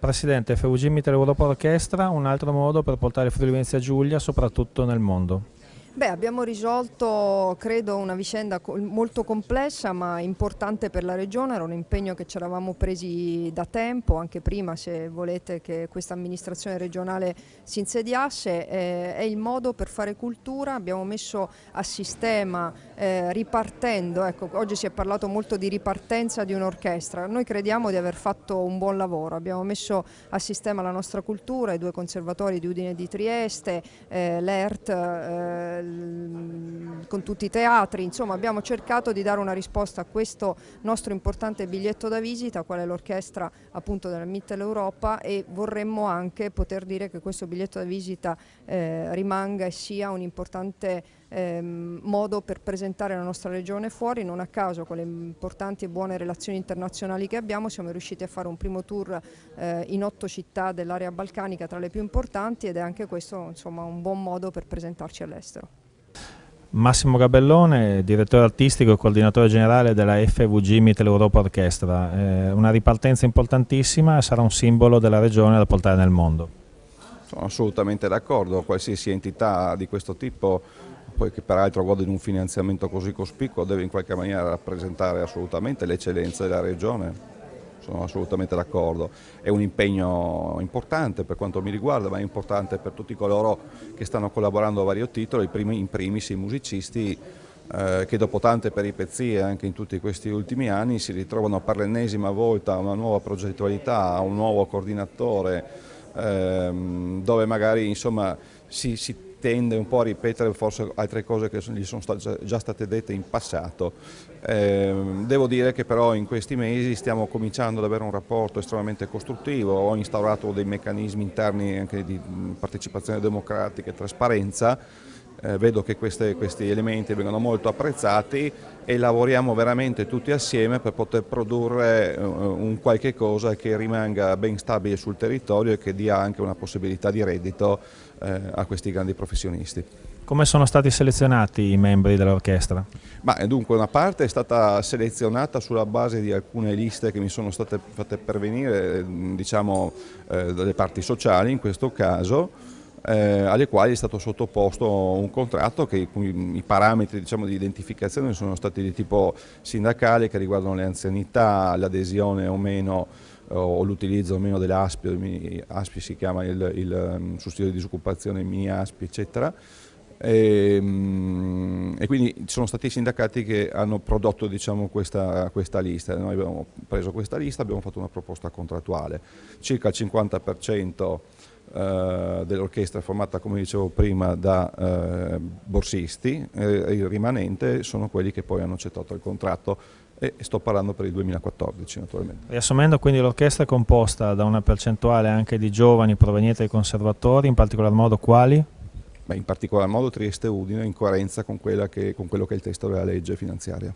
Presidente, FVG Mitteleuropa Orchestra, un altro modo per portare il Friuli Venezia Giulia soprattutto nel mondo. Beh, abbiamo risolto, credo, una vicenda molto complessa ma importante per la Regione. Era un impegno che ci eravamo presi da tempo, anche prima, se volete, che questa amministrazione regionale si insediasse. È il modo per fare cultura. Abbiamo messo a sistema, ripartendo, ecco, oggi si è parlato molto di ripartenza di un'orchestra. Noi crediamo di aver fatto un buon lavoro. Abbiamo messo a sistema la nostra cultura, i due conservatori di Udine e di Trieste, l'ERT, con tutti i teatri. Insomma, abbiamo cercato di dare una risposta a questo nostro importante biglietto da visita, qual è l'orchestra appunto della Mitteleuropa, e vorremmo anche poter dire che questo biglietto da visita rimanga e sia un importante modo per presentare la nostra regione fuori. Non a caso, con le importanti e buone relazioni internazionali che abbiamo, siamo riusciti a fare un primo tour in 8 città dell'area balcanica, tra le più importanti, ed è anche questo, insomma, un buon modo per presentarci all'estero. Massimo Gabellone, direttore artistico e coordinatore generale della FVG Mitteleuropa Orchestra. Una ripartenza importantissima e sarà un simbolo della regione da portare nel mondo. Sono assolutamente d'accordo, qualsiasi entità di questo tipo, poi che peraltro gode di un finanziamento così cospicuo, deve in qualche maniera rappresentare assolutamente l'eccellenza della regione. Sono assolutamente d'accordo, è un impegno importante per quanto mi riguarda, ma è importante per tutti coloro che stanno collaborando a vario titolo, in primis i musicisti che dopo tante peripezie anche in tutti questi ultimi anni si ritrovano per l'ennesima volta a una nuova progettualità, a un nuovo coordinatore, dove magari insomma si tende un po' a ripetere forse altre cose che gli sono già state dette in passato. Devo dire che però in questi mesi stiamo cominciando ad avere un rapporto estremamente costruttivo. Ho instaurato dei meccanismi interni anche di partecipazione democratica e trasparenza. Vedo che questi elementi vengono molto apprezzati e lavoriamo veramente tutti assieme per poter produrre un qualche cosa che rimanga ben stabile sul territorio e che dia anche una possibilità di reddito a questi grandi professionisti. Come sono stati selezionati i membri dell'orchestra? Dunque, una parte è stata selezionata sulla base di alcune liste che mi sono state fatte pervenire, diciamo, dalle parti sociali in questo caso, alle quali è stato sottoposto un contratto che i parametri, diciamo, di identificazione sono stati di tipo sindacale, che riguardano le anzianità, l'adesione o meno o l'utilizzo o meno delle ASPI, ASPI si chiama il sussidio di disoccupazione, mini ASPI, eccetera. E quindi ci sono stati i sindacati che hanno prodotto, diciamo, questa lista. Noi abbiamo preso questa lista, abbiamo fatto una proposta contrattuale. Circa il 50% dell'orchestra è formata, come dicevo prima, da borsisti, e il rimanente sono quelli che poi hanno accettato il contratto, e sto parlando per il 2014 naturalmente. Riassumendo, quindi l'orchestra è composta da una percentuale anche di giovani provenienti dai conservatori, in particolar modo quali? In particolar modo Trieste e Udine, in coerenza con quello che è il testo della legge finanziaria.